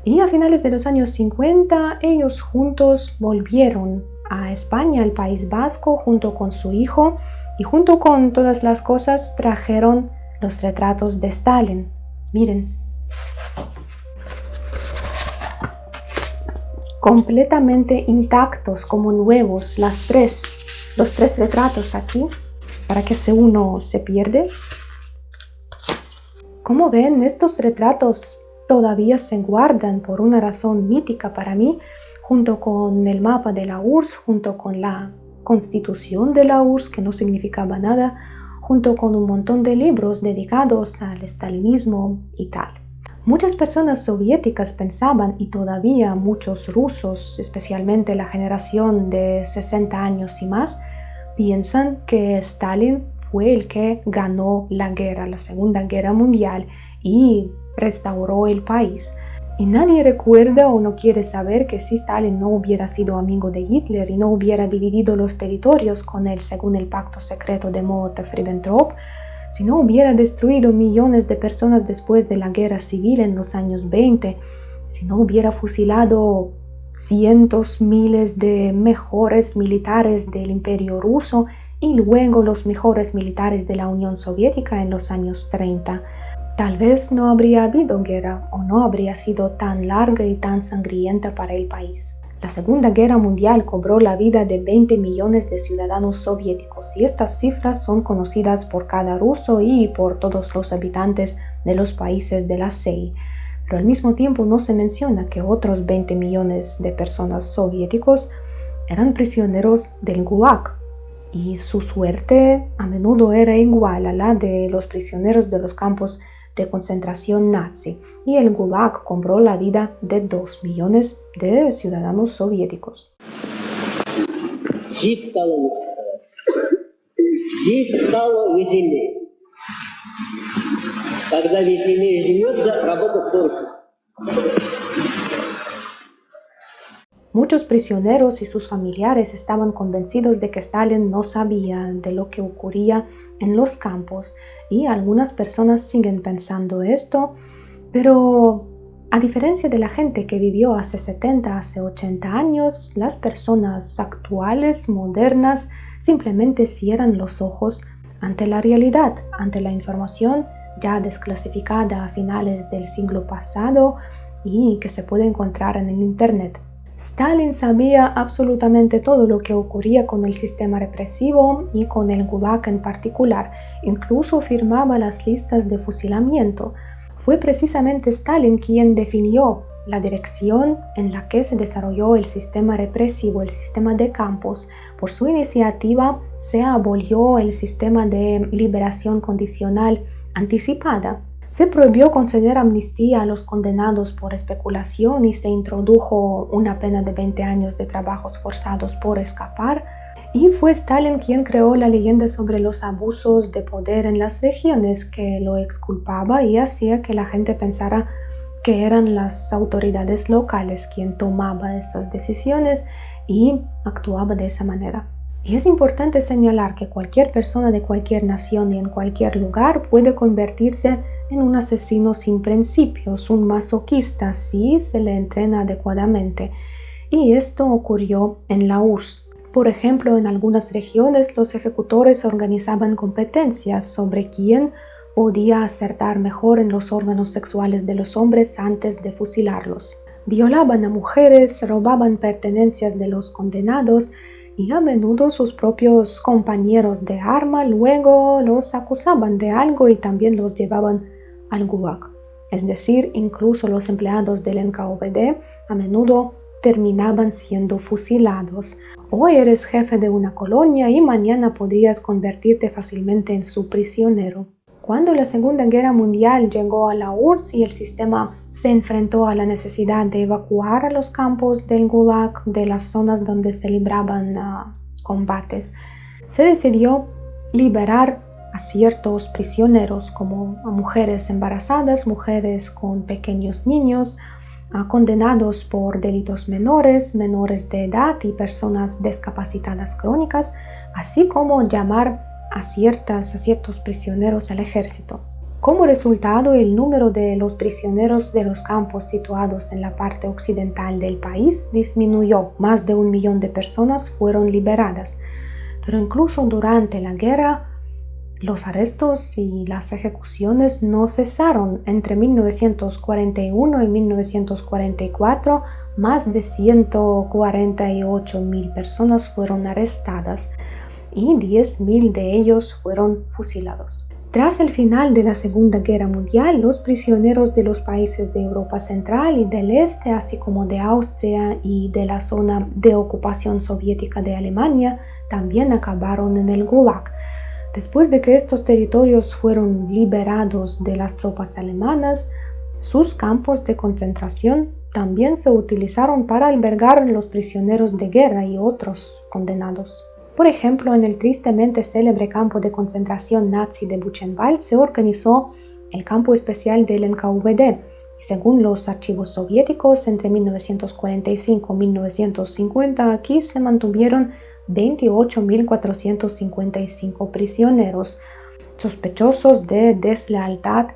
Y a finales de los años 50, ellos juntos volvieron a España, al País Vasco, junto con su hijo, y junto con todas las cosas trajeron los retratos de Stalin. Miren, completamente intactos, como nuevos, los tres retratos aquí, para que si uno se pierde. Como ven, estos retratos todavía se guardan por una razón mítica para mí, junto con el mapa de la URSS, junto con la constitución de la URSS, que no significaba nada, junto con un montón de libros dedicados al estalinismo y tal. Muchas personas soviéticas pensaban, y todavía muchos rusos, especialmente la generación de 60 años y más, piensan que Stalin fue el que ganó la guerra, la Segunda Guerra Mundial, y restauró el país. Y nadie recuerda o no quiere saber que si Stalin no hubiera sido amigo de Hitler y no hubiera dividido los territorios con él según el pacto secreto de Molotov-Ribbentrop, si no hubiera destruido millones de personas después de la guerra civil en los años 20, si no hubiera fusilado cientos, miles de mejores militares del Imperio Ruso y luego los mejores militares de la Unión Soviética en los años 30, tal vez no habría habido guerra o no habría sido tan larga y tan sangrienta para el país. La Segunda Guerra Mundial cobró la vida de 20 millones de ciudadanos soviéticos y estas cifras son conocidas por cada ruso y por todos los habitantes de los países de la CEI. Pero al mismo tiempo no se menciona que otros 20 millones de personas soviéticos eran prisioneros del Gulag y su suerte a menudo era igual a la de los prisioneros de los campos de concentración nazi, y el Gulag cobró la vida de 2 millones de ciudadanos soviéticos. Жить стало веселее. Когда веселее живется, работа скорится. Muchos prisioneros y sus familiares estaban convencidos de que Stalin no sabía de lo que ocurría en los campos y algunas personas siguen pensando esto, pero a diferencia de la gente que vivió hace 70, hace 80 años, las personas actuales, modernas, simplemente cierran los ojos ante la realidad, ante la información ya desclasificada a finales del siglo pasado y que se puede encontrar en el Internet. Stalin sabía absolutamente todo lo que ocurría con el sistema represivo y con el Gulag en particular, incluso firmaba las listas de fusilamiento. Fue precisamente Stalin quien definió la dirección en la que se desarrolló el sistema represivo, el sistema de campos. Por su iniciativa se abolió el sistema de liberación condicional anticipada. Se prohibió conceder amnistía a los condenados por especulación y se introdujo una pena de 20 años de trabajos forzados por escapar. Y fue Stalin quien creó la leyenda sobre los abusos de poder en las regiones, que lo exculpaba y hacía que la gente pensara que eran las autoridades locales quien tomaba esas decisiones y actuaba de esa manera. Y es importante señalar que cualquier persona de cualquier nación y en cualquier lugar puede convertirse en un asesino sin principios, un masoquista, si se le entrena adecuadamente. Y esto ocurrió en la URSS. Por ejemplo, en algunas regiones los ejecutores organizaban competencias sobre quién podía acertar mejor en los órganos sexuales de los hombres antes de fusilarlos. Violaban a mujeres, robaban pertenencias de los condenados y a menudo sus propios compañeros de arma luego los acusaban de algo y también los llevaban al Gulag. Es decir, incluso los empleados del NKVD a menudo terminaban siendo fusilados. Hoy eres jefe de una colonia y mañana podrías convertirte fácilmente en su prisionero. Cuando la Segunda Guerra Mundial llegó a la URSS y el sistema se enfrentó a la necesidad de evacuar a los campos del Gulag de las zonas donde se libraban combates, se decidió liberar a ciertos prisioneros como a mujeres embarazadas, mujeres con pequeños niños, condenados por delitos menores, menores de edad y personas discapacitadas crónicas, así como llamar a ciertos prisioneros al ejército. Como resultado, el número de los prisioneros de los campos situados en la parte occidental del país disminuyó. Más de 1 millón de personas fueron liberadas. Pero incluso durante la guerra, los arrestos y las ejecuciones no cesaron. Entre 1941 y 1944, más de 148.000 personas fueron arrestadas y 10.000 de ellos fueron fusilados. Tras el final de la Segunda Guerra Mundial, los prisioneros de los países de Europa Central y del Este, así como de Austria y de la zona de ocupación soviética de Alemania, también acabaron en el Gulag. Después de que estos territorios fueron liberados de las tropas alemanas, sus campos de concentración también se utilizaron para albergar a los prisioneros de guerra y otros condenados. Por ejemplo, en el tristemente célebre campo de concentración nazi de Buchenwald se organizó el campo especial del NKVD y según los archivos soviéticos, entre 1945 y 1950 aquí se mantuvieron 28.455 prisioneros sospechosos de deslealtad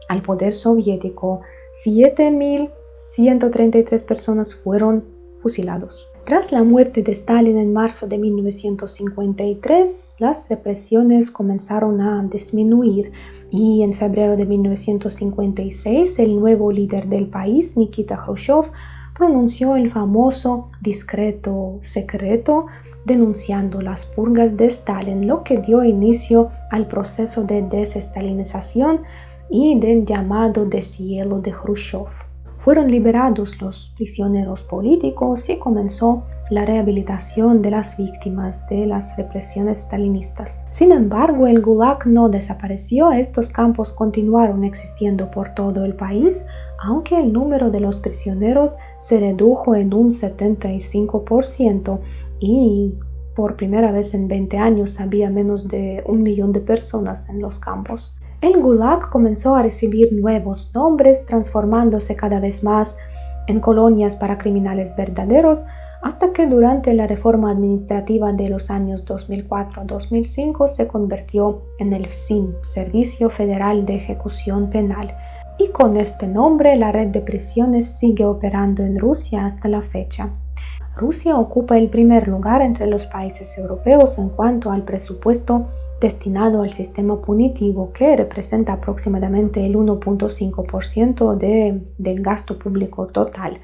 al poder soviético. 7.133 personas fueron fusilados. Tras la muerte de Stalin en marzo de 1953, las represiones comenzaron a disminuir y en febrero de 1956 el nuevo líder del país, Nikita Khrushchev, pronunció el famoso discreto secreto denunciando las purgas de Stalin, lo que dio inicio al proceso de desestalinización y del llamado deshielo de Khrushchev. Fueron liberados los prisioneros políticos y comenzó la rehabilitación de las víctimas de las represiones stalinistas. Sin embargo, el Gulag no desapareció, estos campos continuaron existiendo por todo el país, aunque el número de los prisioneros se redujo en un 75% y por primera vez en 20 años había menos de 1 millón de personas en los campos. El Gulag comenzó a recibir nuevos nombres, transformándose cada vez más en colonias para criminales verdaderos, hasta que durante la reforma administrativa de los años 2004-2005 se convirtió en el FSIN, Servicio Federal de Ejecución Penal. Y con este nombre, la red de prisiones sigue operando en Rusia hasta la fecha. Rusia ocupa el primer lugar entre los países europeos en cuanto al presupuesto destinado al sistema punitivo, que representa aproximadamente el 1.5% del gasto público total.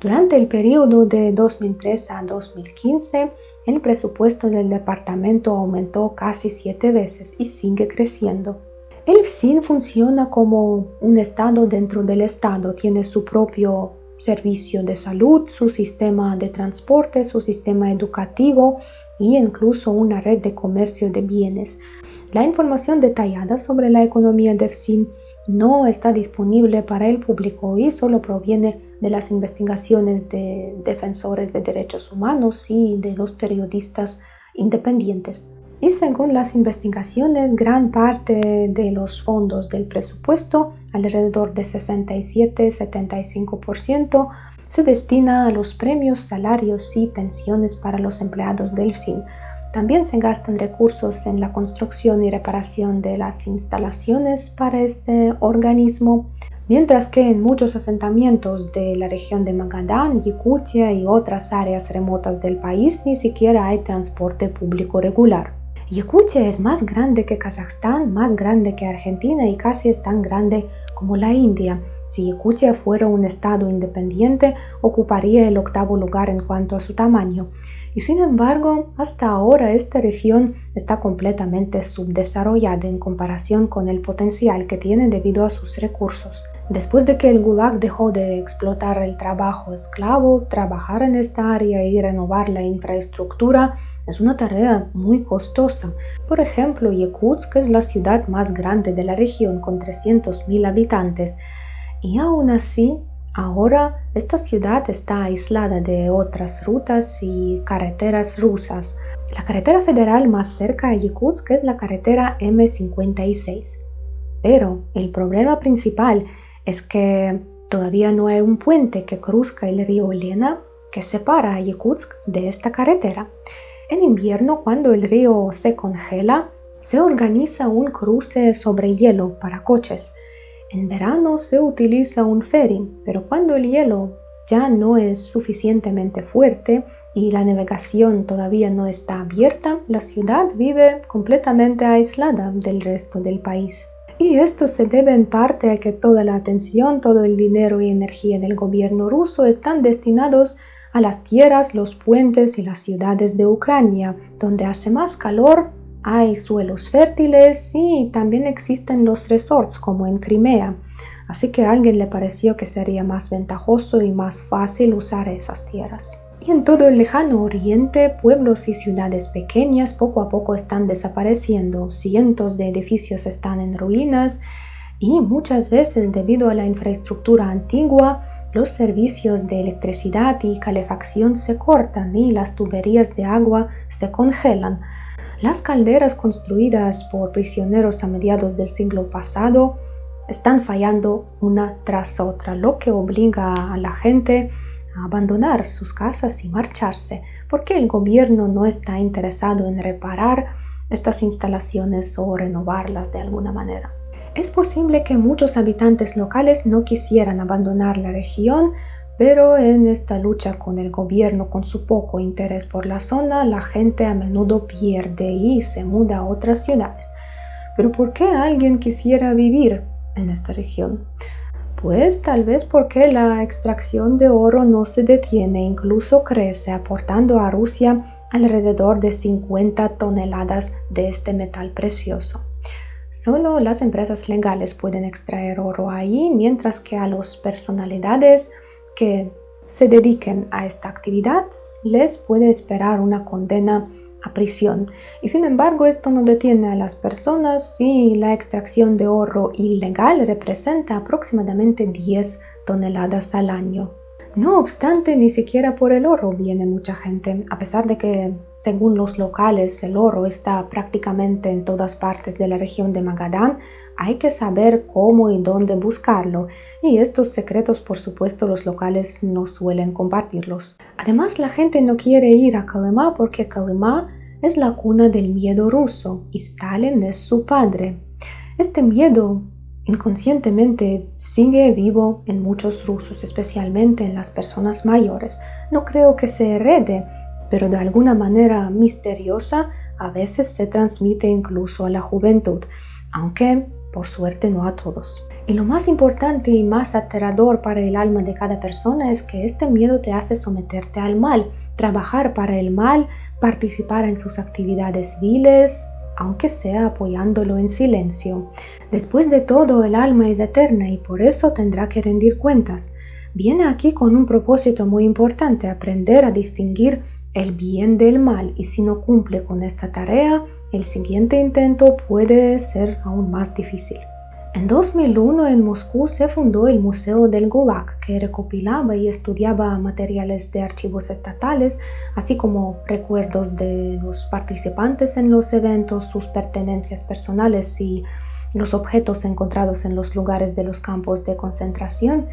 Durante el periodo de 2003 a 2015, el presupuesto del departamento aumentó casi 7 veces y sigue creciendo. El FSIN funciona como un estado dentro del estado, tiene su propio servicio de salud, su sistema de transporte, su sistema educativo y incluso una red de comercio de bienes. La información detallada sobre la economía de FSIN no está disponible para el público y solo proviene de las investigaciones de defensores de derechos humanos y de los periodistas independientes. Y según las investigaciones, gran parte de los fondos del presupuesto, alrededor de 67-75%, se destina a los premios, salarios y pensiones para los empleados del FSIN. También se gastan recursos en la construcción y reparación de las instalaciones para este organismo, mientras que en muchos asentamientos de la región de Magadán, Yakutia y otras áreas remotas del país ni siquiera hay transporte público regular. Yakutia es más grande que Kazajstán, más grande que Argentina y casi es tan grande como la India. Si Yakutia fuera un estado independiente, ocuparía el 8º lugar en cuanto a su tamaño. Y sin embargo, hasta ahora esta región está completamente subdesarrollada en comparación con el potencial que tiene debido a sus recursos. Después de que el Gulag dejó de explotar el trabajo esclavo, trabajar en esta área y renovar la infraestructura es una tarea muy costosa. Por ejemplo, Yakutsk es la ciudad más grande de la región con 300.000 habitantes. Y aún así, ahora esta ciudad está aislada de otras rutas y carreteras rusas. La carretera federal más cerca a Yakutsk es la carretera M56. Pero el problema principal es que todavía no hay un puente que cruza el río Lena que separa a Yakutsk de esta carretera. En invierno, cuando el río se congela, se organiza un cruce sobre hielo para coches. En verano se utiliza un ferry, pero cuando el hielo ya no es suficientemente fuerte y la navegación todavía no está abierta, la ciudad vive completamente aislada del resto del país. Y esto se debe en parte a que toda la atención, todo el dinero y energía del gobierno ruso están destinados a las tierras, los puentes y las ciudades de Ucrania, donde hace más calor, hay suelos fértiles y también existen los resorts como en Crimea. Así que a alguien le pareció que sería más ventajoso y más fácil usar esas tierras. Y en todo el lejano oriente, pueblos y ciudades pequeñas poco a poco están desapareciendo, cientos de edificios están en ruinas y muchas veces debido a la infraestructura antigua, los servicios de electricidad y calefacción se cortan y las tuberías de agua se congelan. Las calderas construidas por prisioneros a mediados del siglo pasado están fallando una tras otra, lo que obliga a la gente a abandonar sus casas y marcharse, porque el gobierno no está interesado en reparar estas instalaciones o renovarlas de alguna manera. Es posible que muchos habitantes locales no quisieran abandonar la región, pero en esta lucha con el gobierno, con su poco interés por la zona, la gente a menudo pierde y se muda a otras ciudades. ¿Pero por qué alguien quisiera vivir en esta región? Pues tal vez porque la extracción de oro no se detiene, incluso crece, aportando a Rusia alrededor de 50 toneladas de este metal precioso. Solo las empresas legales pueden extraer oro ahí, mientras que a las personalidades que se dediquen a esta actividad les puede esperar una condena a prisión. Y sin embargo, esto no detiene a las personas y la extracción de oro ilegal representa aproximadamente 10 toneladas al año. No obstante, ni siquiera por el oro viene mucha gente, a pesar de que, según los locales, el oro está prácticamente en todas partes de la región de Magadán. Hay que saber cómo y dónde buscarlo, y estos secretos, por supuesto, los locales no suelen compartirlos. Además, la gente no quiere ir a Kolymá porque Kolymá es la cuna del miedo ruso y Stalin es su padre. Este miedo inconscientemente sigue vivo en muchos rusos, especialmente en las personas mayores. No creo que se herede, pero de alguna manera misteriosa a veces se transmite incluso a la juventud, aunque por suerte no a todos. Y lo más importante y más aterrador para el alma de cada persona es que este miedo te hace someterte al mal, trabajar para el mal, participar en sus actividades viles, aunque sea apoyándolo en silencio. Después de todo, el alma es eterna y por eso tendrá que rendir cuentas. Viene aquí con un propósito muy importante: aprender a distinguir el bien del mal, y si no cumple con esta tarea, el siguiente intento puede ser aún más difícil. En 2001 en Moscú se fundó el Museo del Gulag, que recopilaba y estudiaba materiales de archivos estatales, así como recuerdos de los participantes en los eventos, sus pertenencias personales y los objetos encontrados en los lugares de los campos de concentración.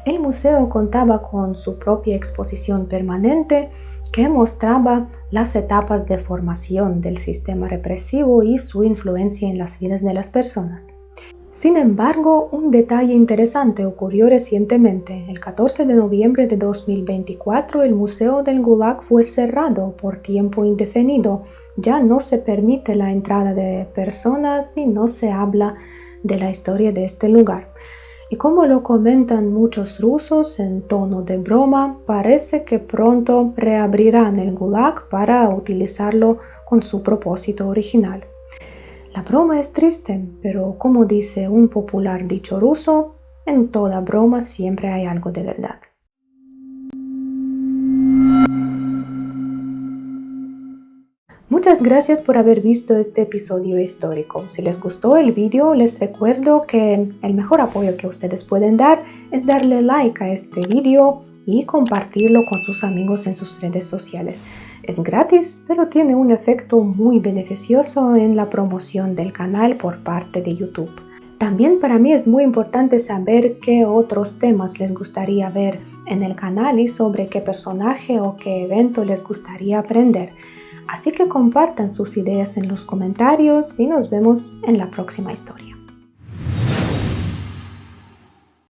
El museo contaba con su propia exposición permanente que mostraba las etapas de formación del sistema represivo y su influencia en las vidas de las personas. Sin embargo, un detalle interesante ocurrió recientemente. El 14 de noviembre de 2024, el Museo del Gulag fue cerrado por tiempo indefinido. Ya no se permite la entrada de personas y no se habla de la historia de este lugar. Y como lo comentan muchos rusos en tono de broma, parece que pronto reabrirán el Gulag para utilizarlo con su propósito original. La broma es triste, pero como dice un popular dicho ruso, en toda broma siempre hay algo de verdad. Muchas gracias por haber visto este episodio histórico. Si les gustó el video, les recuerdo que el mejor apoyo que ustedes pueden dar es darle like a este video y compartirlo con sus amigos en sus redes sociales. Es gratis, pero tiene un efecto muy beneficioso en la promoción del canal por parte de YouTube. También para mí es muy importante saber qué otros temas les gustaría ver en el canal y sobre qué personaje o qué evento les gustaría aprender. Así que compartan sus ideas en los comentarios y nos vemos en la próxima historia.